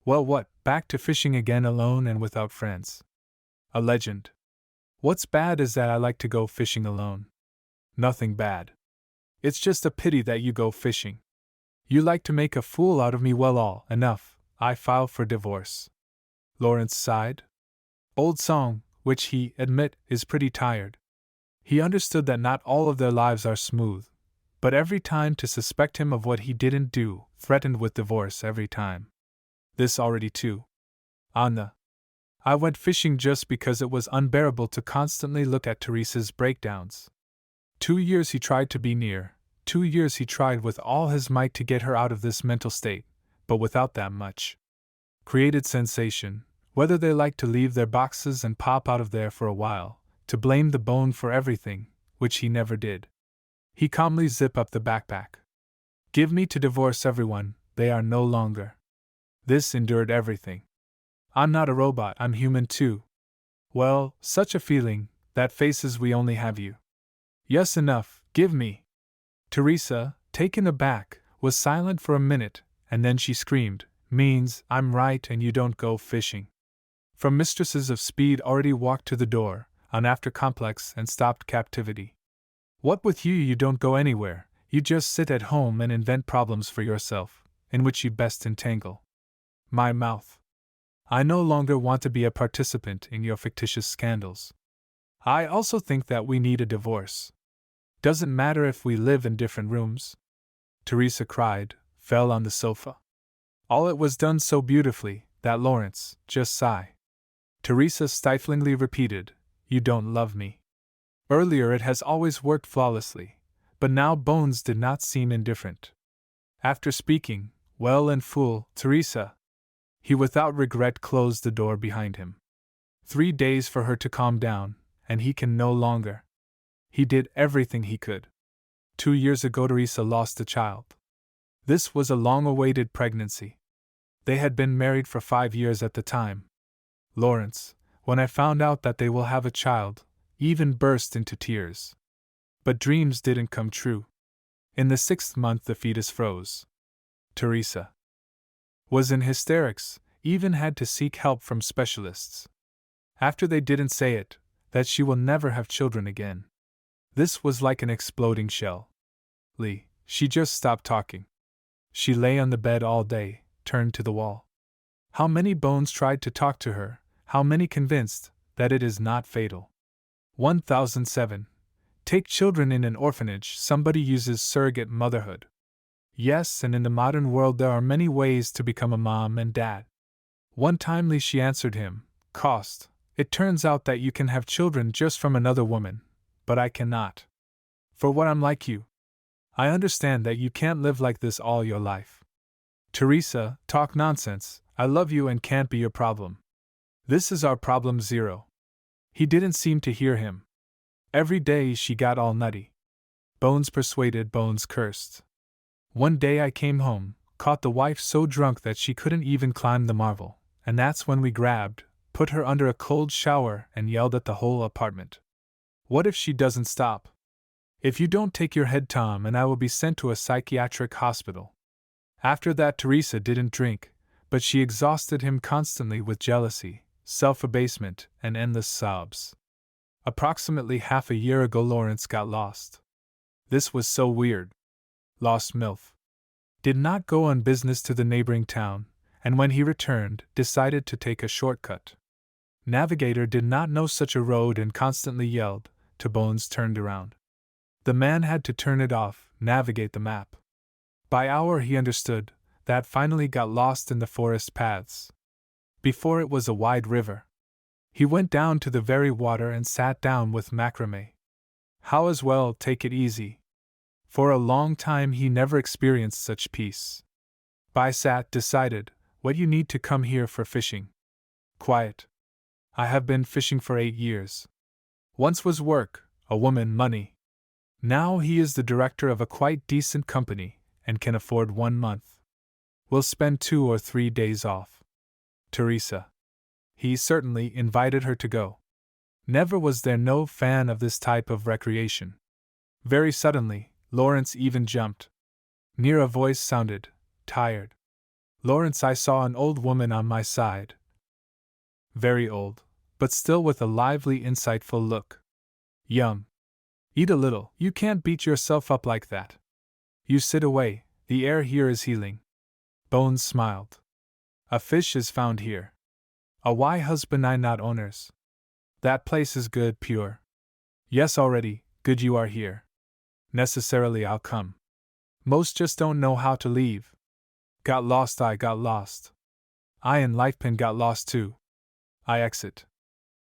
Well, what, back to fishing again alone and without friends? A legend. What's bad is that I like to go fishing alone. Nothing bad. It's just a pity that you go fishing. You like to make a fool out of me. Well, all enough, I file for divorce. Lawrence sighed. Old song, which he admit is pretty tired. He understood that not all of their lives are smooth, but every time to suspect him of what he didn't do, threatened with divorce every time. This already too. Anna. I went fishing just because it was unbearable to constantly look at Teresa's breakdowns. 2 years he tried to be near, 2 years he tried with all his might to get her out of this mental state, but without that much. Created sensation, whether they liked to leave their boxes and pop out of there for a while, to blame the bone for everything, which he never did. He calmly zip up the backpack. Give me to divorce everyone, they are no longer. This endured everything. I'm not a robot, I'm human too. Well, such a feeling, that faces we only have you. Yes, enough, give me. Teresa, taken aback, was silent for a minute, and then she screamed, means, I'm right and you don't go fishing. From mistresses of speed already walked to the door, on after complex and stopped captivity. What with you, you don't go anywhere, you just sit at home and invent problems for yourself, in which you best entangle. My mouth. I no longer want to be a participant in your fictitious scandals. I also think that we need a divorce. Doesn't matter if we live in different rooms. Teresa cried, fell on the sofa. All it was done so beautifully, that Lawrence, just sigh. Teresa stiflingly repeated, you don't love me. Earlier it has always worked flawlessly, but now Bones did not seem indifferent. After speaking, well and full, Teresa. He without regret closed the door behind him. 3 days for her to calm down, and he can no longer. He did everything he could. 2 years ago Teresa lost a child. This was a long-awaited pregnancy. They had been married for 5 years at the time. Lawrence, when I found out that they will have a child, even burst into tears. But dreams didn't come true. In the 6th month the fetus froze. Teresa was in hysterics, even had to seek help from specialists. After they didn't say it, that she will never have children again. This was like an exploding shell. She just stopped talking. She lay on the bed all day, turned to the wall. How many Bones tried to talk to her, how many convinced that it is not fatal. 1007. Take children in an orphanage, somebody uses surrogate motherhood. Yes, and in the modern world there are many ways to become a mom and dad. One time she answered him, cost. It turns out that you can have children just from another woman, but I cannot. For what I'm like you. I understand that you can't live like this all your life. Teresa, talk nonsense, I love you and can't be your problem. This is our problem zero. He didn't seem to hear him. Every day she got all nutty. Bones persuaded, Bones cursed. One day I came home, caught the wife so drunk that she couldn't even climb the marble, and that's when we grabbed, put her under a cold shower and yelled at the whole apartment. What if she doesn't stop? If you don't take your head, Tom, and I will be sent to a psychiatric hospital. After that Teresa didn't drink, but she exhausted him constantly with jealousy, self-abasement, and endless sobs. Approximately half a year ago Lawrence got lost. This was so weird. Lost MILF. Did not go on business to the neighboring town, and when he returned, decided to take a shortcut. Navigator did not know such a road and constantly yelled, to Bones turned around. The man had to turn it off, navigate the map. By hour he understood, that finally got lost in the forest paths. Before it was a wide river. He went down to the very water and sat down with macrame. How as well take it easy. For a long time he never experienced such peace. Bisat decided, what you need to come here for fishing. Quiet. I have been fishing for 8 years. Once was work, a woman, money. Now he is the director of a quite decent company, and can afford 1 month. Will spend 2 or 3 days off. Teresa. He certainly invited her to go. Never was there no fan of this type of recreation. Very suddenly, Lawrence even jumped. Near a voice sounded, tired. Lawrence, I saw an old woman on my side. Very old, but still with a lively, insightful look. Yum. Eat a little, you can't beat yourself up like that. You sit away, the air here is healing. Bones smiled. A fish is found here. A why husband I not owners. That place is good, pure. Yes, already, good you are here. Necessarily I'll come. Most just don't know how to leave. Got lost, I got lost. I and Lifepin got lost too. I exit.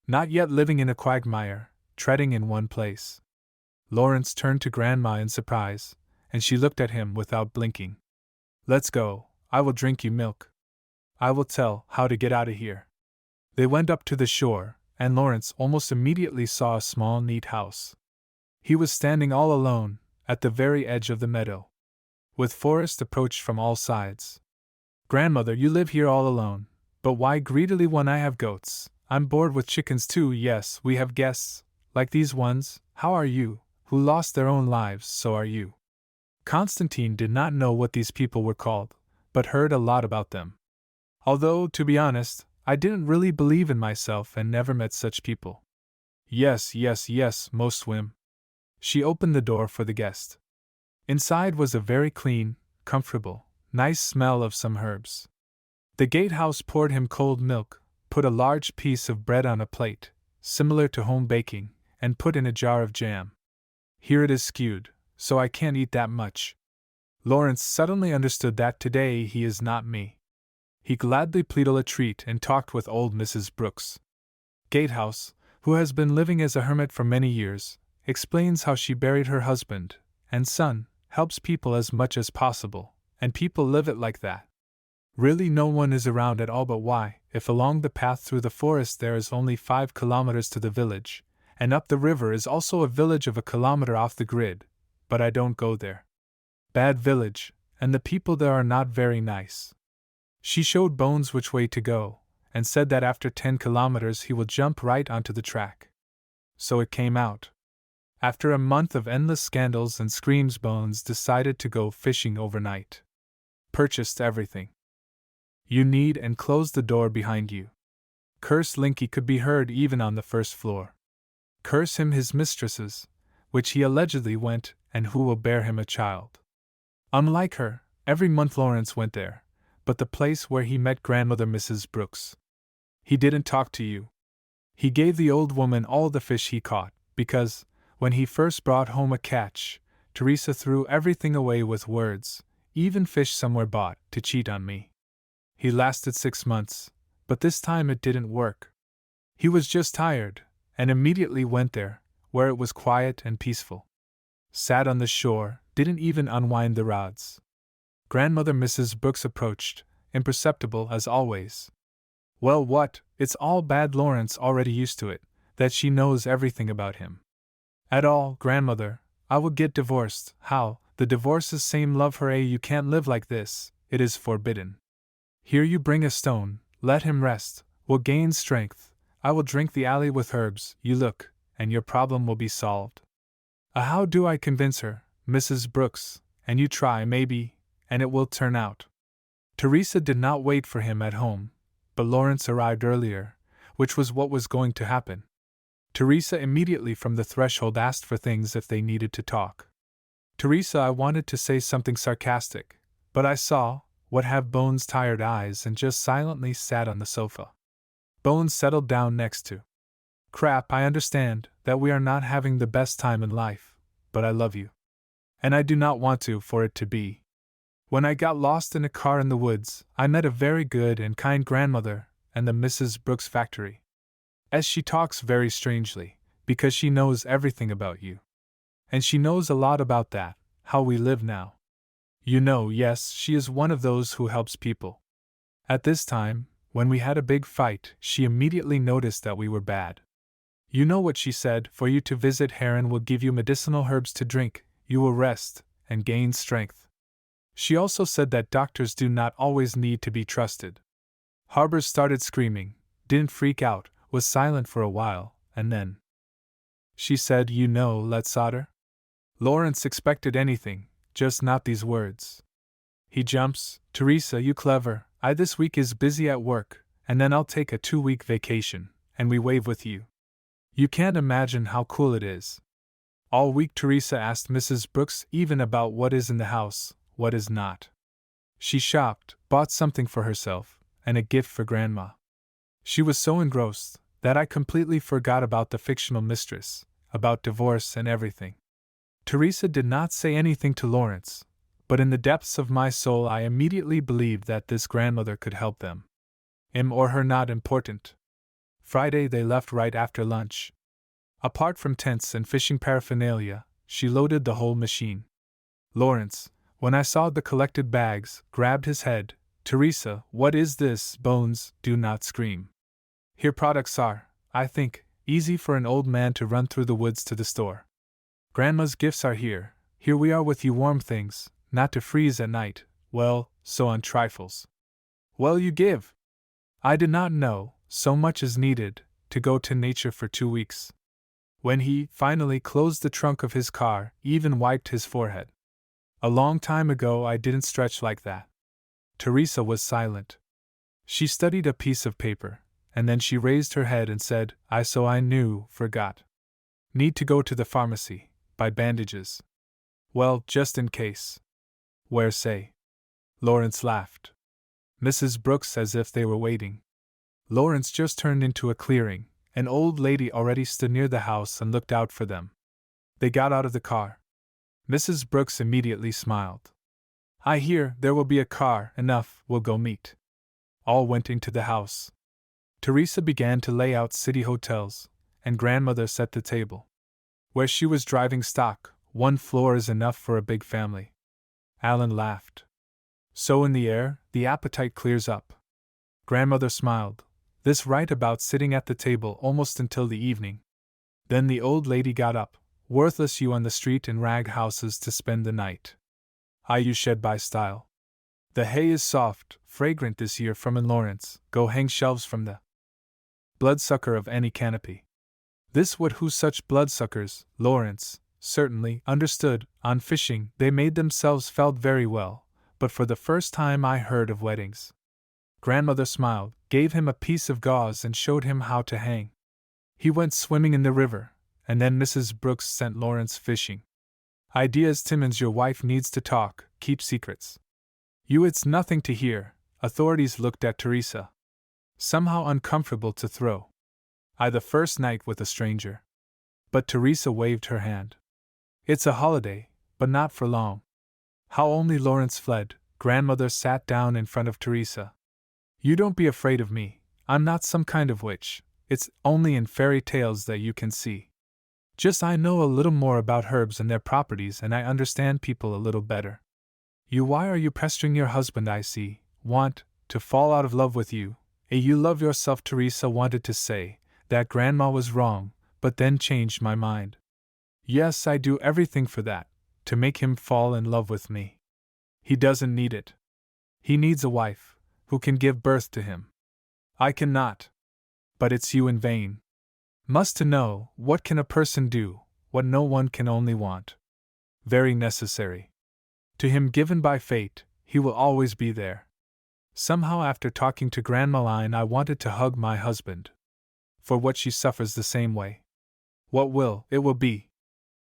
Not yet living in a quagmire, treading in one place. Lawrence turned to Grandma in surprise, and she looked at him without blinking. Let's go, I will drink you milk. I will tell how to get out of here. They went up to the shore, and Lawrence almost immediately saw a small, neat house. He was standing all alone, at the very edge of the meadow. With forest approached from all sides. Grandmother, you live here all alone, but why greedily when I have goats? I'm bored with chickens too. Yes, we have guests, like these ones. How are you, who lost their own lives? So are you. Constantine did not know what these people were called, but heard a lot about them. Although, to be honest, I didn't really believe in myself and never met such people. Yes, most swim. She opened the door for the guest. Inside was a very clean, comfortable, nice smell of some herbs. The gatehouse poured him cold milk, put a large piece of bread on a plate, similar to home baking, and put in a jar of jam. Here it is skewed, so I can't eat that much. Lawrence suddenly understood that today he is not me. He gladly pleaded a treat and talked with old Mrs. Brooks. Gatehouse, who has been living as a hermit for many years, explains how she buried her husband and son, helps people as much as possible, and people live it like that. Really no one is around at all, but why, if along the path through the forest there is only 5 kilometers to the village, and up the river is also a village of a kilometer off the grid, but I don't go there. Bad village, and the people there are not very nice. She showed Bones which way to go, and said that after 10 kilometers he will jump right onto the track. So it came out. After a month of endless scandals and screams, Bones decided to go fishing overnight. Purchased everything you need and closed the door behind you. Curse Linky could be heard even on the first floor. Curse him his mistresses, which he allegedly went, and who will bear him a child. Unlike her, every month Lawrence went there, but the place where he met grandmother Mrs. Brooks. He didn't talk to you. He gave the old woman all the fish he caught, because, when he first brought home a catch, Teresa threw everything away with words, even fish somewhere bought, to cheat on me. He lasted 6 months, but this time it didn't work. He was just tired, and immediately went there, where it was quiet and peaceful. Sat on the shore, didn't even unwind the rods. Grandmother Mrs. Brooks approached, imperceptible as always. Well, what, it's all bad. Lawrence already used to it, that she knows everything about him. At all, grandmother, I will get divorced. How? The divorce is same love her. You can't live like this, it is forbidden. Here you bring a stone, let him rest, will gain strength, I will drink the alley with herbs, you look, and your problem will be solved. How do I convince her, Mrs. Brooks, and you try maybe, and it will turn out. Teresa did not wait for him at home, but Lawrence arrived earlier, which was what was going to happen. Teresa immediately from the threshold asked for things if they needed to talk. Teresa, I wanted to say something sarcastic, but I saw what have Bones' tired eyes and just silently sat on the sofa. Bones settled down next to. Crap, I understand that we are not having the best time in life, but I love you. And I do not want for it to be. When I got lost in a car in the woods, I met a very good and kind grandmother and the Mrs. Brooks factory. As she talks very strangely, because she knows everything about you. And she knows a lot about that, how we live now. You know, yes, she is one of those who helps people. At this time, when we had a big fight, she immediately noticed that we were bad. You know what she said, for you to visit Heron will give you medicinal herbs to drink, you will rest, and gain strength. She also said that doctors do not always need to be trusted. Harbers started screaming, didn't freak out, was silent for a while, and then she said, you know, let's solder? Lawrence expected anything, just not these words. He jumps, Teresa, you clever, I this week is busy at work, and then I'll take a 2-week vacation, and we wave with you. You can't imagine how cool it is. All week Teresa asked Mrs. Brooks even about what is in the house, what is not. She shopped, bought something for herself, and a gift for Grandma. She was so engrossed that I completely forgot about the fictional mistress, about divorce and everything. Teresa did not say anything to Lawrence, but in the depths of my soul I immediately believed that this grandmother could help them. Him or her not important. Friday they left right after lunch. Apart from tents and fishing paraphernalia, she loaded the whole machine. Lawrence, when I saw the collected bags, grabbed his head. Teresa, what is this? Bones, do not scream. Here products are, I think, easy for an old man to run through the woods to the store. Grandma's gifts are here. Here we are with you warm things, not to freeze at night, well, so on trifles. Well, you give. I did not know, so much is needed, to go to nature for 2 weeks. When he finally closed the trunk of his car, even wiped his forehead. A long time ago I didn't stretch like that. Teresa was silent. She studied a piece of paper, and then she raised her head and said, I knew, forgot. Need to go to the pharmacy, buy bandages. Well, just in case. Where say? Lawrence laughed. Mrs. Brooks, as if they were waiting. Lawrence just turned into a clearing. An old lady already stood near the house and looked out for them. They got out of the car. Mrs. Brooks immediately smiled. I hear there will be a car, enough, we'll go meet. All went into the house. Teresa began to lay out city hotels, and Grandmother set the table. Where she was driving stock, 1 floor is enough for a big family. Alan laughed. So in the air, the appetite clears up. Grandmother smiled. This right about sitting at the table almost until the evening. Then the old lady got up, worthless you on the street in rag houses to spend the night. You shed by style. The hay is soft, fragrant this year from in Lawrence, go hang shelves from the bloodsucker of any canopy. This would who such bloodsuckers, Lawrence, certainly, understood, on fishing they made themselves felt very well, but for the first time I heard of weddings. Grandmother smiled, gave him a piece of gauze and showed him how to hang. He went swimming in the river, and then Mrs. Brooks sent Lawrence fishing. Ideas Timmins, your wife needs to talk, keep secrets. You it's nothing to hear. Authorities looked at Teresa. Somehow uncomfortable to throw. The first night with a stranger. But Teresa waved her hand. It's a holiday, but not for long. How only Lawrence fled. Grandmother sat down in front of Teresa. You don't be afraid of me, I'm not some kind of witch, it's only in fairy tales that you can see. Just I know a little more about herbs and their properties and I understand people a little better. Why are you pestering your husband I see, to fall out of love with you, you love yourself Teresa wanted to say, that Grandma was wrong, but then changed my mind. Yes, I do everything for that, to make him fall in love with me. He doesn't need it. He needs a wife, who can give birth to him. I cannot. But it's you in vain. Must to know, what can a person do, what no one can only want. Very necessary. To him given by fate, he will always be there. Somehow after talking to Grandma Line I wanted to hug my husband. For what she suffers the same way. What will, it will be.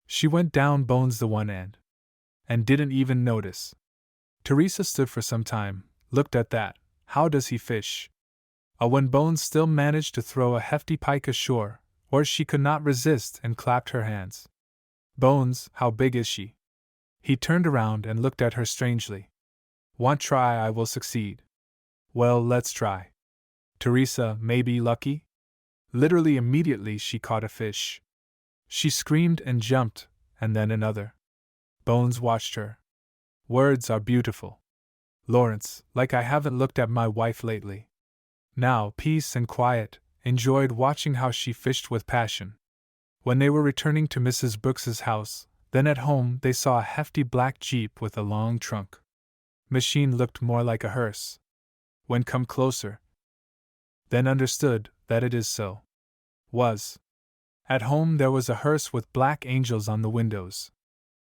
She went down Bones the one end. And didn't even notice. Teresa stood for some time, looked at that. How does he fish? When Bones still managed to throw a hefty pike ashore, or she could not resist and clapped her hands. Bones, how big is she? He turned around and looked at her strangely. Want try I will succeed. Well, let's try. Teresa, may be lucky? Literally immediately she caught a fish. She screamed and jumped, and then another. Bones watched her. Words are beautiful. Lawrence, like I haven't looked at my wife lately. Now, peace and quiet, enjoyed watching how she fished with passion. When they were returning to Mrs. Brooks's house, then at home they saw a hefty black jeep with a long trunk. Machine looked more like a hearse. When come closer, then understood that it is so. Was. At home there was a hearse with black angels on the windows.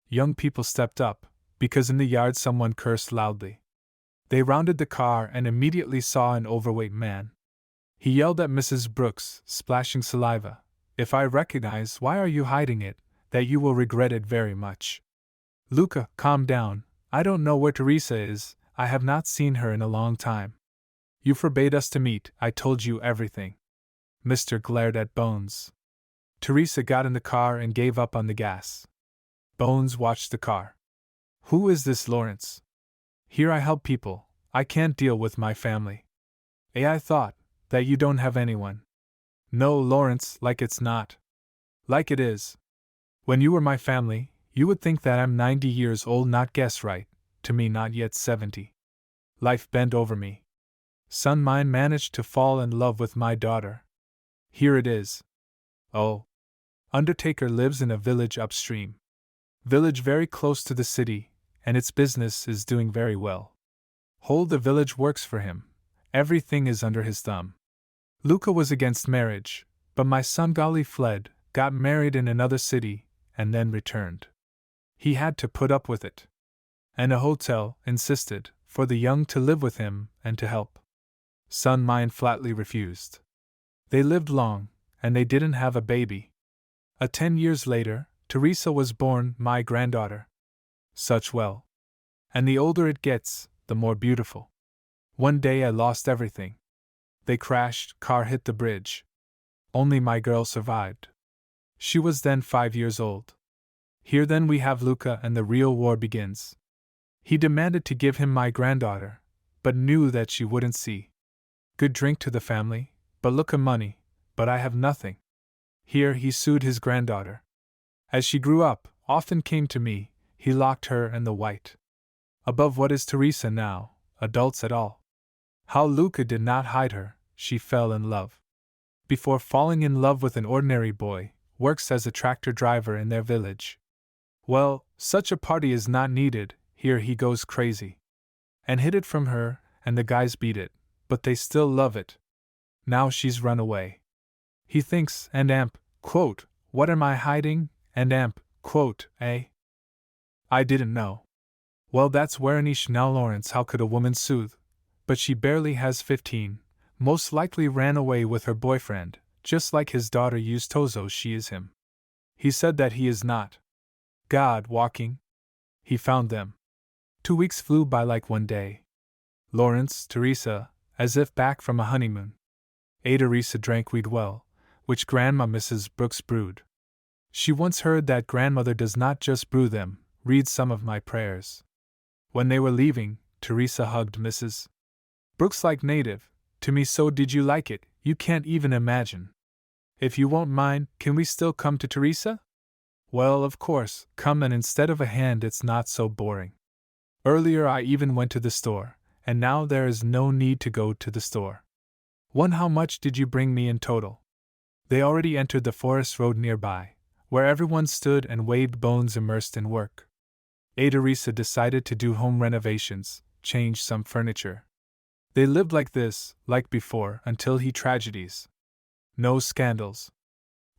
Young people stepped up, because in the yard someone cursed loudly. They rounded the car and immediately saw an overweight man. He yelled at Mrs. Brooks, splashing saliva, "If I recognize, why are you hiding it? That you will regret it very much." "Luca, calm down. I don't know where Teresa is. I have not seen her in a long time. You forbade us to meet. I told you everything." Mr. glared at Bones. Teresa got in the car and gave up on the gas. Bones watched the car. "Who is this Lawrence? Here I help people. I can't deal with my family." I thought that you don't have anyone." "No, Lawrence, like it's not." "Like it is. When you were my family, you would think that I'm 90 years old, not guess right, to me not yet 70. Life bent over me. Son mine managed to fall in love with my daughter. Here it is. Oh. Undertaker lives in a village upstream. Village very close to the city, and its business is doing very well. Whole the village works for him. Everything is under his thumb. Luca was against marriage, but my son Golly fled, got married in another city, and then returned. He had to put up with it. And a hotel insisted for the young to live with him and to help. Son mine flatly refused. They lived long, and they didn't have a baby. 10 years later, Teresa was born, my granddaughter. Such well. And the older it gets, the more beautiful. One day I lost everything. They crashed, car hit the bridge. Only my girl survived. She was then 5 years old. Here then we have Luca, and the real war begins. He demanded to give him my granddaughter, but knew that she wouldn't see. Good drink to the family, but Luca money, but I have nothing. Here he sued his granddaughter. As she grew up, often came to me, he locked her and the white. Above what is Teresa now, adults at all. How Luca did not hide her, she fell in love. Before falling in love with an ordinary boy, works as a tractor driver in their village. Well, such a party is not needed, here he goes crazy. And hid it from her, and the guys beat it, but they still love it. Now she's run away. He thinks, and quote, "What am I hiding?" and quote, "Eh? I didn't know." Well, that's Werenice now. Lawrence, how could a woman soothe? But she barely has 15, most likely ran away with her boyfriend, just like his daughter used Tozo. She is him. He said that he is not. God walking. He found them. 2 weeks flew by like one day. Lawrence, Teresa, as if back from a honeymoon. Teresa drank weed well, which Grandma Mrs. Brooks brewed. She once heard that grandmother does not just brew them, read some of my prayers. When they were leaving, Teresa hugged Mrs. Brooks like native, to me. So did you like it? You can't even imagine. If you won't mind, can we still come to Teresa? Well, of course, come, and instead of a hand it's not so boring. Earlier I even went to the store, and now there is no need to go to the store. How much did you bring me in total? They already entered the forest road nearby, where everyone stood and waved, Bones immersed in work. Teresa decided to do home renovations, change some furniture. They lived like this, like before, until he tragedies. No scandals.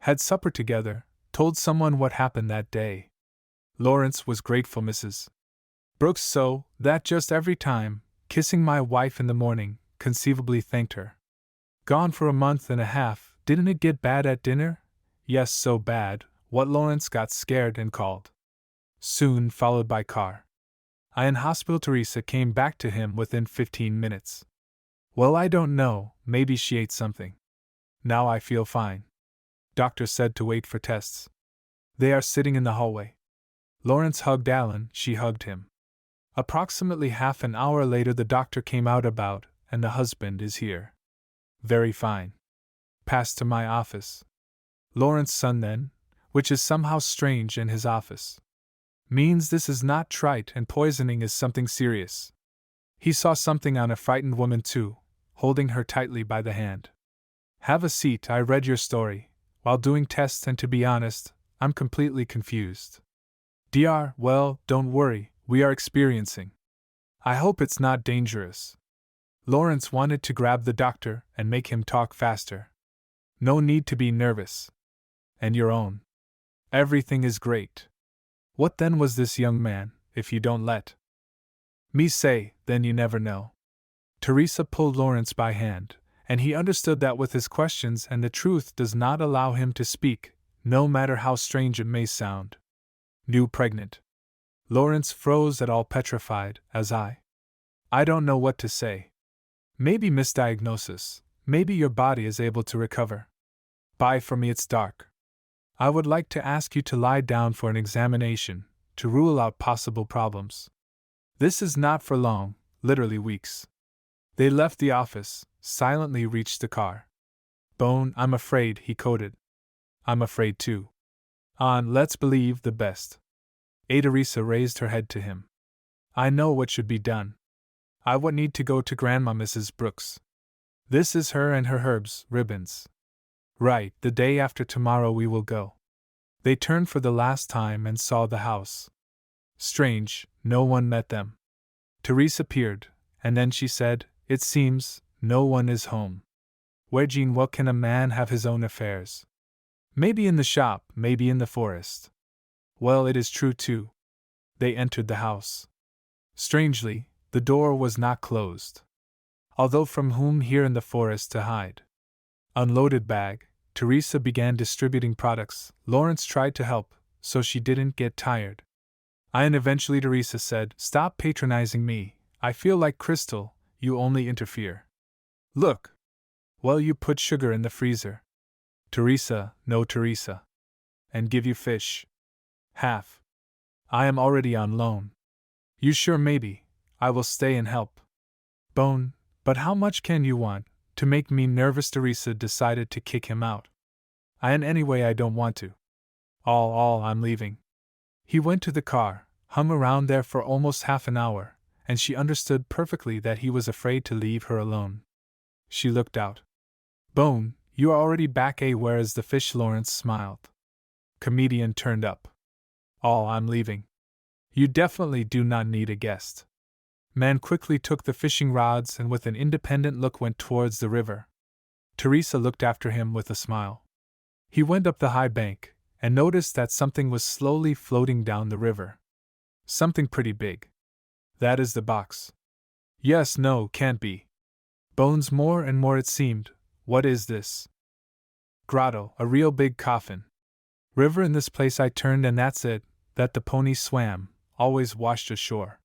Had supper together, told someone what happened that day. Lawrence was grateful, Mrs. Brooks, so that just every time, kissing my wife in the morning, conceivably thanked her. Gone for a month and a half, didn't it get bad at dinner? Yes, so bad, what Lawrence got scared and called. Soon followed by car. I in hospital. Teresa came back to him within 15 minutes. Well, I don't know, maybe she ate something. Now I feel fine. Doctor said to wait for tests. They are sitting in the hallway. Lawrence hugged Alan, she hugged him. Approximately half an hour later the doctor came out about, and the husband is here. Very fine. Passed to my office. Lawrence's son then, which is somehow strange in his office. Means this is not trite and poisoning is something serious. He saw something on a frightened woman too, holding her tightly by the hand. Have a seat. I read your story, while doing tests, and to be honest, I'm completely confused. Dr. Well, don't worry, we are experiencing. I hope it's not dangerous. Lawrence wanted to grab the doctor and make him talk faster. No need to be nervous. And your own. Everything is great. What then was this young man, if you don't let Me say, then you never know. Teresa pulled Lawrence by hand, and he understood that with his questions and the truth does not allow him to speak, no matter how strange it may sound. New pregnant. Lawrence froze at all petrified, as I don't know what to say. Maybe misdiagnosis, maybe your body is able to recover. Bye for me, it's dark. I would like to ask you to lie down for an examination, to rule out possible problems. This is not for long, literally weeks. They left the office, silently reached the car. Bone, I'm afraid, he coded. I'm afraid too. On, let's believe the best. Teresa raised her head to him. I know what should be done. I would need to go to Grandma Mrs. Brooks. This is her and her herbs, ribbons. Right, the day after tomorrow we will go. They turned for the last time and saw the house. Strange, no one met them. Teresa peered, and then she said, It seems, no one is home. Where, Jean, what can a man have his own affairs? Maybe in the shop, maybe in the forest. Well, it is true too. They entered the house. Strangely, the door was not closed. Although from whom here in the forest to hide? Unloaded bag, Teresa began distributing products. Lawrence tried to help, so she didn't get tired. And eventually Teresa said, Stop patronizing me, I feel like Crystal, you only interfere. Look. Well, you put sugar in the freezer. Teresa, no Teresa. And give you fish. Half. I am already on loan. You sure? Maybe. I will stay and help. Bone, but how much can you want? To make me nervous, Teresa decided to kick him out. And anyway, I don't want to. All, I'm leaving. He went to the car, hung around there for almost half an hour, and she understood perfectly that he was afraid to leave her alone. She looked out. Bone, you are already back, eh? Where is the fish? Lawrence smiled. Comedian turned up. All, I'm leaving. You definitely do not need a guest. Man quickly took the fishing rods and with an independent look went towards the river. Teresa looked after him with a smile. He went up the high bank, and noticed that something was slowly floating down the river. Something pretty big. That is the box. Yes, no, can't be. Bones, more and more it seemed. What is this? Grotto, a real big coffin. River in this place, I turned, and that's it, that the pony swam, always washed ashore.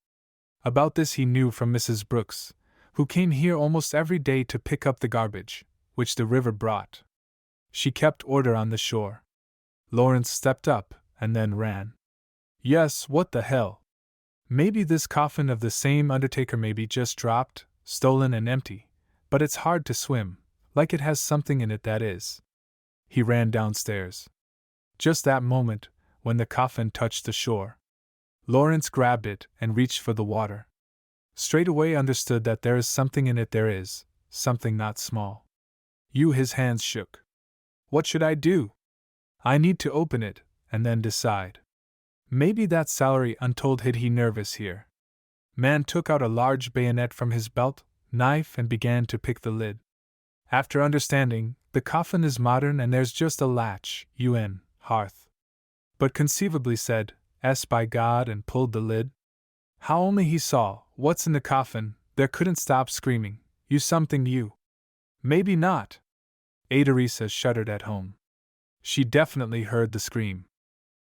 About this he knew from Mrs. Brooks, who came here almost every day to pick up the garbage, which the river brought. She kept order on the shore. Lawrence stepped up, and then ran. Yes, what the hell? Maybe this coffin of the same undertaker may be just dropped, stolen and empty, but it's hard to swim, like it has something in it, that is. He ran downstairs. Just that moment, when the coffin touched the shore, Lawrence grabbed it and reached for the water. Straightaway understood that there is something in it, there is, something not small. His hands shook. What should I do? I need to open it, and then decide. Maybe that salary untold hid he nervous here. Man took out a large bayonet from his belt, knife, and began to pick the lid. After understanding, the coffin is modern and there's just a latch, hearth. But conceivably said, S by God, and pulled the lid. How only he saw, what's in the coffin, there couldn't stop screaming, You something, you. Maybe not. Teresa shuddered at home. She definitely heard the scream.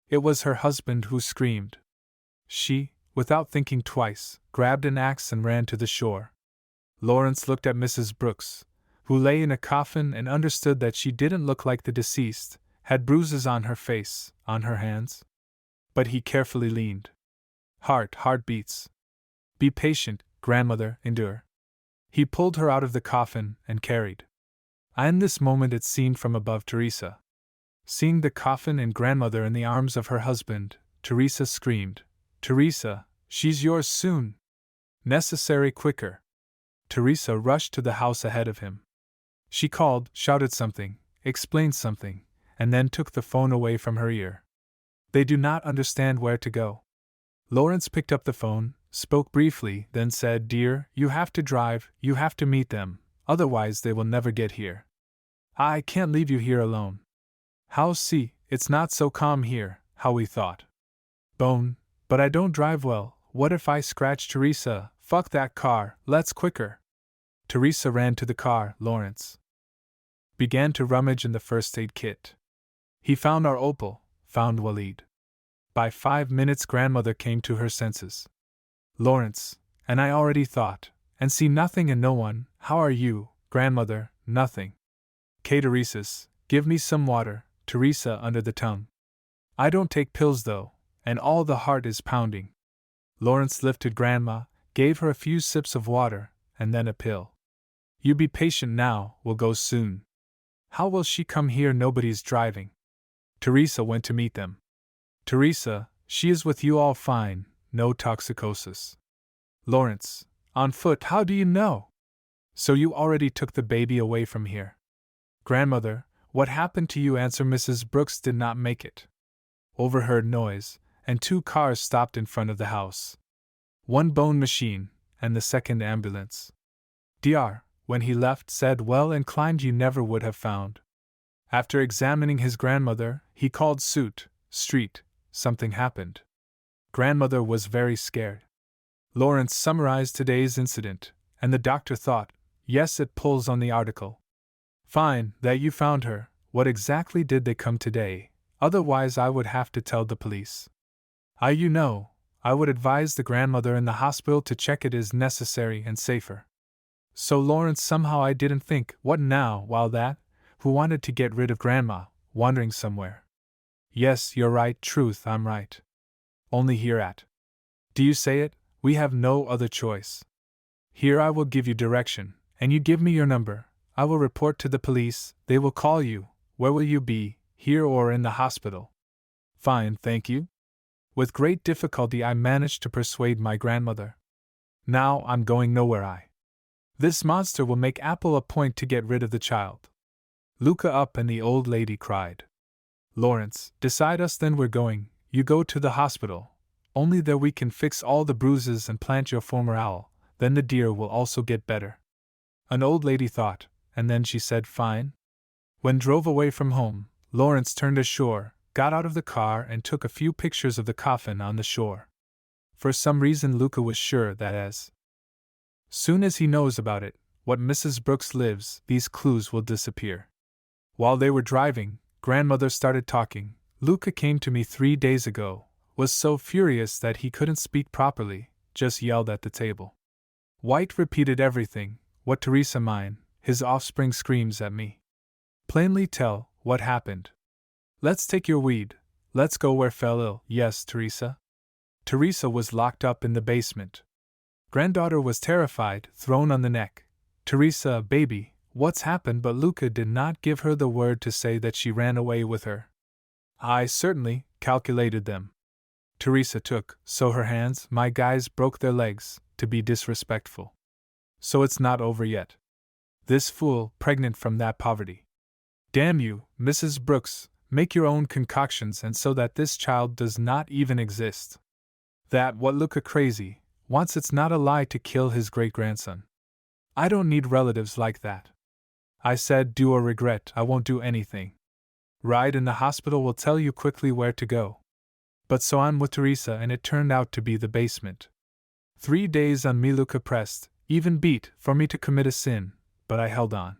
It was her husband who screamed. She, without thinking twice, grabbed an axe and ran to the shore. Lawrence looked at Mrs. Brooks, who lay in a coffin, and understood that she didn't look like the deceased, had bruises on her face, on her hands. But he carefully leaned. Heart beats. Be patient, grandmother, endure. He pulled her out of the coffin and carried. In this moment it seemed from above Teresa. Seeing the coffin and grandmother in the arms of her husband, Teresa screamed, Teresa, she's yours soon. Necessary, quicker. Teresa rushed to the house ahead of him. She called, shouted something, explained something, and then took the phone away from her ear. They do not understand where to go. Lawrence picked up the phone, spoke briefly, then said, Dear, you have to drive, you have to meet them, otherwise they will never get here. I can't leave you here alone. How, see, it's not so calm here, how we thought. Bone, but I don't drive well, what if I scratch? Teresa Fuck that car, let's quicker. Teresa ran to the car. Lawrence began to rummage in the first aid kit. He found our opal, found Waleed. By 5 minutes grandmother came to her senses. Lawrence, and I already thought, and see nothing and no one. How are you, grandmother? Nothing. Teresa's, give me some water. Teresa under the tongue. I don't take pills though, and all the heart is pounding. Lawrence lifted grandma, gave her a few sips of water, and then a pill. You be patient now, we'll go soon. How will she come here? Nobody's driving. Teresa went to meet them. Teresa, she is with you all fine, no toxicosis. Lawrence, on foot, how do you know? So you already took the baby away from here. Grandmother, what happened to you? Answer Mrs. Brooks did not make it. Overheard noise, and 2 cars stopped in front of the house. One bone machine, and the second ambulance. Dr. When he left, said well inclined you never would have found. After examining his grandmother, he called Street, something happened. Grandmother was very scared. Lawrence summarized today's incident, and the doctor thought, yes, it pulls on the article. Fine, that you found her. What exactly did they come today? Otherwise I would have to tell the police. I would advise the grandmother in the hospital to check it is necessary and safer. So Lawrence, somehow I didn't think, what now, while that, who wanted to get rid of grandma, wandering somewhere. Yes, you're right, truth, I'm right. Only here at. Do you say it? We have no other choice. Here I will give you direction, and you give me your number. I will report to the police, they will call you. Where will you be, here or in the hospital? Fine, thank you. With great difficulty I managed to persuade my grandmother. Now I'm going nowhere. This monster will make Apple a point to get rid of the child. Luca up, and the old lady cried. Lawrence, decide us then, we're going. You go to the hospital. Only there we can fix all the bruises and plant your former owl, then the deer will also get better. An old lady thought, and then she said fine. When drove away from home, Lawrence turned ashore, got out of the car and took a few pictures of the coffin on the shore. For some reason Luca was sure that as soon as he knows about it, what Mrs. Brooks lives, these clues will disappear. While they were driving, grandmother started talking. Luca came to me 3 days ago, was so furious that he couldn't speak properly, just yelled at the table. White repeated everything, what Teresa mine, his offspring screams at me. Plainly tell, what happened. Let's take your weed, let's go where fell ill. Yes, Teresa. Teresa was locked up in the basement. Granddaughter was terrified, thrown on the neck. Teresa, baby, what's happened? But Luca did not give her the word to say that she ran away with her. I certainly calculated them. Teresa took, so her hands, my guys broke their legs, to be disrespectful. So it's not over yet. This fool, pregnant from that poverty. Damn you, Mrs. Brooks, make your own concoctions and so that this child does not even exist. That what Luca crazy, wants it's not a lie to kill his great-grandson. I don't need relatives like that. I said do or regret, I won't do anything. Ride in the hospital will tell you quickly where to go. But so I'm with Teresa and it turned out to be the basement. 3 days on me Luca pressed, even beat, for me to commit a sin, but I held on.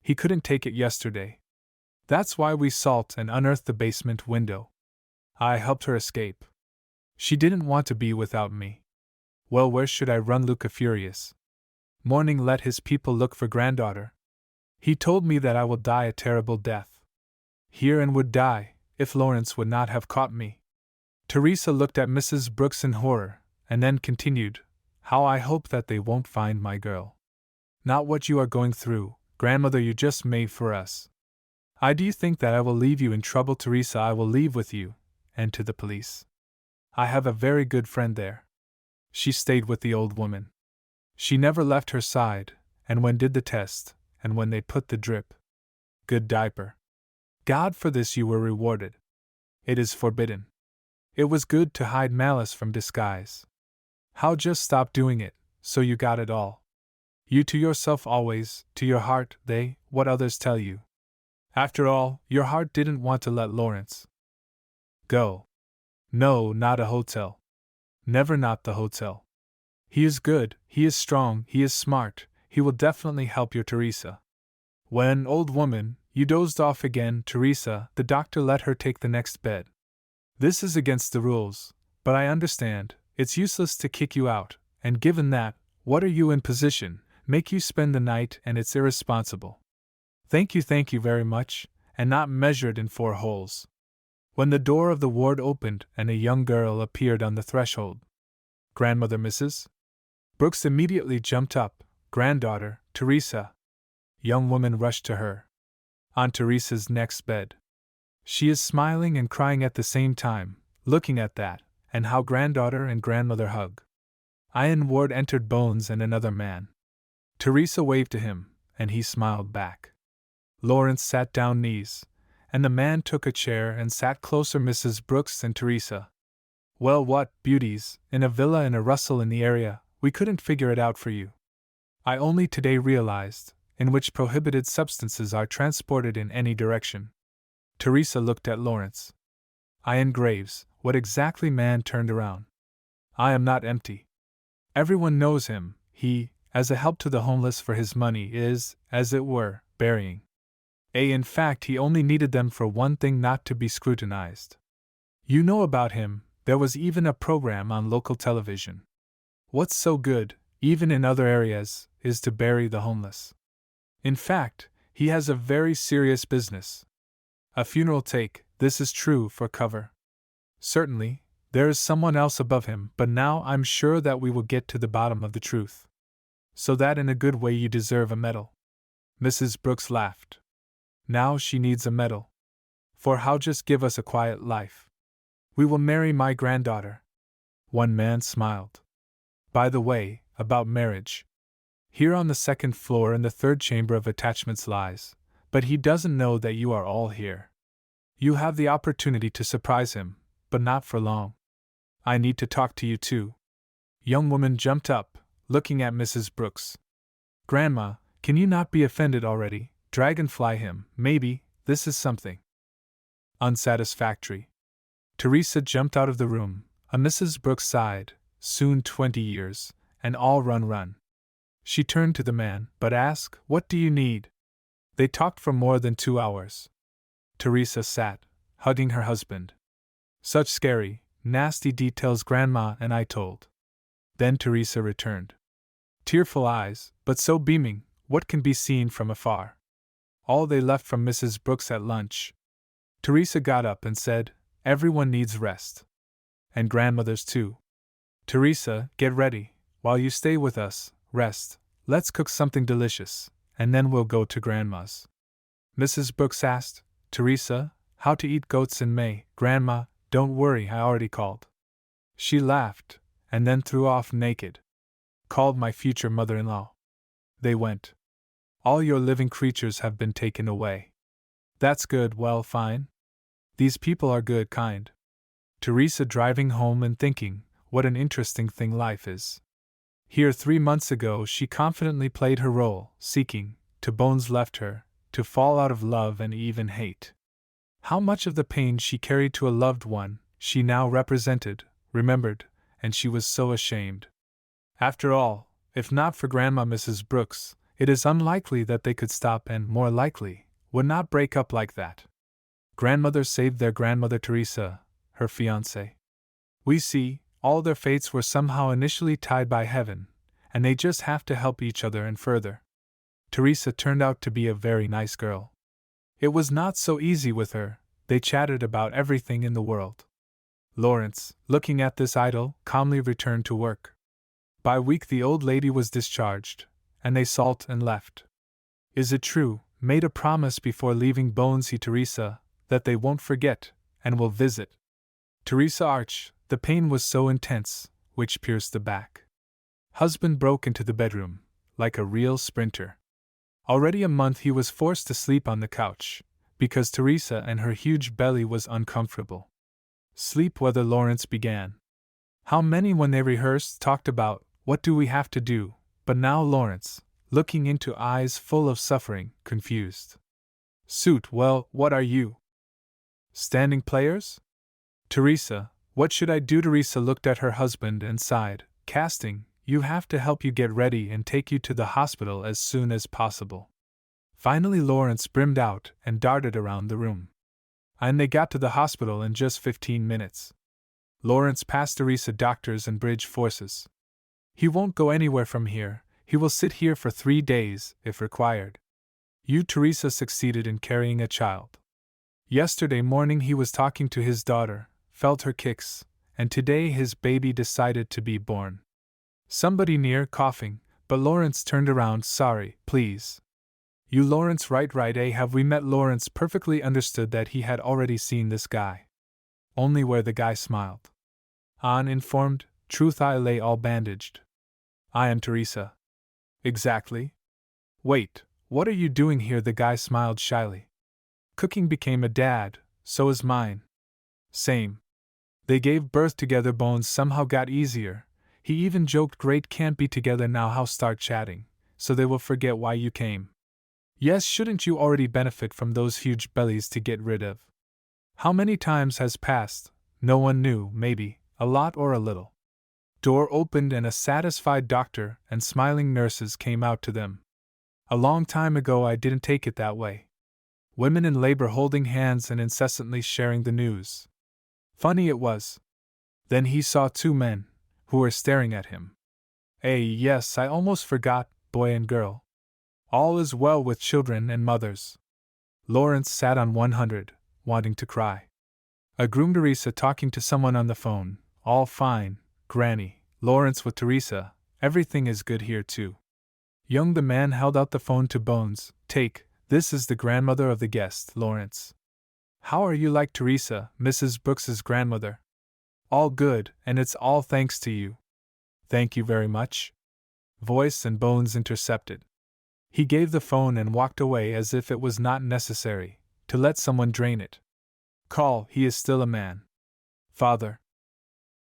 He couldn't take it yesterday. That's why we salt and unearthed the basement window. I helped her escape. She didn't want to be without me. Well, where should I run? Luca furious. Morning let his people look for granddaughter. He told me that I will die a terrible death. Here and would die, if Lawrence would not have caught me. Teresa looked at Mrs. Brooks in horror, and then continued, how I hope that they won't find my girl. Not what you are going through, grandmother, you just made for us. Do you think that I will leave you in trouble? Teresa, I will leave with you, and to the police. I have a very good friend there. She stayed with the old woman. She never left her side, and when did the test, and when they put the drip. Good diaper. God, for this you were rewarded. It is forbidden. It was good to hide malice from disguise. How just stop doing it, so you got it all. You to yourself always, to your heart, they, what others tell you. After all, your heart didn't want to let Lawrence go. No, not a hotel. Never, not the hotel. He is good, he is strong, he is smart, he will definitely help your Teresa. When, old woman, you dozed off again, Teresa, the doctor let her take the next bed. This is against the rules, but I understand, it's useless to kick you out, and given that, what are you in position, make you spend the night, and it's irresponsible. Thank you very much, and not measured in 4 holes. When the door of the ward opened and a young girl appeared on the threshold. Grandmother Mrs. Brooks immediately jumped up. Granddaughter, Teresa. Young woman rushed to her. On Teresa's next bed. She is smiling and crying at the same time, looking at that, and how granddaughter and grandmother hug. Ian Ward entered Bones and another man. Teresa waved to him, and he smiled back. Lawrence sat down knees, and the man took a chair and sat closer. Mrs. Brooks and Teresa. Well, what, beauties, in a villa in a Russell in the area, we couldn't figure it out for you. I only today realized, in which prohibited substances are transported in any direction. Teresa looked at Lawrence. Ian Graves, what exactly? Man turned around. I am not empty. Everyone knows him. He, as a help to the homeless for his money, is, as it were, burying. In fact, he only needed them for one thing, not to be scrutinized. You know about him, there was even a program on local television. What's so good, even in other areas, is to bury the homeless. In fact, he has a very serious business. A funeral take, this is true, for cover. Certainly, there is someone else above him, but now I'm sure that we will get to the bottom of the truth. So that in a good way you deserve a medal. Mrs. Brooks laughed. Now she needs a medal. For how? Just give us a quiet life. We will marry my granddaughter. One man smiled. By the way, about marriage. Here on the 2nd floor in the 3rd chamber of attachments lies, but he doesn't know that you are all here. You have the opportunity to surprise him, but not for long. I need to talk to you too. Young woman jumped up, looking at Mrs. Brooks. Grandma, can you not be offended already? Dragonfly him, maybe, this is something unsatisfactory. Teresa jumped out of the room. A Mrs. Brooks sighed, soon 20 years, and all run. She turned to the man, but asked, what do you need? They talked for more than 2 hours. Teresa sat, hugging her husband. Such scary, nasty details Grandma and I told. Then Teresa returned. Tearful eyes, but so beaming, what can be seen from afar. All they left from Mrs. Brooks at lunch. Teresa got up and said, everyone needs rest. And grandmothers too. Teresa, get ready, while you stay with us, rest, let's cook something delicious, and then we'll go to Grandma's. Mrs. Brooks asked, Teresa, how to eat goats in May? Grandma, don't worry, I already called. She laughed, and then threw off naked. Called my future mother-in-law. They went. All your living creatures have been taken away. That's good, well, fine. These people are good, kind. Teresa driving home and thinking, what an interesting thing life is. Here 3 months ago she confidently played her role, seeking, to Bones left her, to fall out of love and even hate. How much of the pain she carried to a loved one, she now represented, remembered, and she was so ashamed. After all, if not for Grandma Mrs. Brooks, it is unlikely that they could stop and, more likely, would not break up like that. Grandmothers saved their grandmother Teresa, her fiancée. We see, all their fates were somehow initially tied by heaven, and they just have to help each other and further. Teresa turned out to be a very nice girl. It was not so easy with her, they chatted about everything in the world. Lawrence, looking at this idol, calmly returned to work. By week the old lady was discharged, and they salt and left. Is it true, made a promise before leaving Bones he Teresa, that they won't forget, and will visit. Teresa Arch, the pain was so intense, which pierced the back. Husband broke into the bedroom, like a real sprinter. Already a month he was forced to sleep on the couch, because Teresa and her huge belly was uncomfortable. Sleep whether Lawrence began. How many when they rehearsed talked about, what do we have to do, but now Lawrence, looking into eyes full of suffering, confused. Suit, well, what are you? Standing players? Teresa, what should I do? Teresa looked at her husband and sighed, casting, You have to help you get ready and take you to the hospital as soon as possible. Finally, Lawrence brimmed out and darted around the room. And they got to the hospital in just 15 minutes. Lawrence passed Teresa doctors and bridge forces. He won't go anywhere from here, he will sit here for 3 days, if required. Teresa succeeded in carrying a child. Yesterday morning he was talking to his daughter, felt her kicks, and today his baby decided to be born. Somebody near coughing, but Lawrence turned around. Sorry, please. You Lawrence right have we met? Lawrence perfectly understood that he had already seen this guy. Only where the guy smiled. Uninformed, truth I lay all bandaged. I am Teresa. Exactly. Wait, what are you doing here? The guy smiled shyly. Cooking became a dad, so is mine. Same. They gave birth together, bones somehow got easier. He even joked great can't be together now, how start chatting, so they will forget why you came. Yes, shouldn't you already benefit from those huge bellies to get rid of? How many times has passed, no one knew, maybe, a lot or a little. Door opened and a satisfied doctor and smiling nurses came out to them. A long time ago I didn't take it that way. Women in labor holding hands and incessantly sharing the news. Funny it was. Then he saw 2 men, who were staring at him. Yes, I almost forgot, boy and girl. All is well with children and mothers. Lawrence sat on 100, wanting to cry. A groom. Teresa talking to someone on the phone. All fine, Granny. Lawrence with Teresa. Everything is good here too. The man held out the phone to Bones. Take, this is the grandmother of the guest, Lawrence. How are you? Like Teresa, Mrs. Brooks's grandmother. All good, and it's all thanks to you. Thank you very much. Voice and Bones intercepted. He gave the phone and walked away as if it was not necessary to let someone drain it. Call, he is still a man. Father.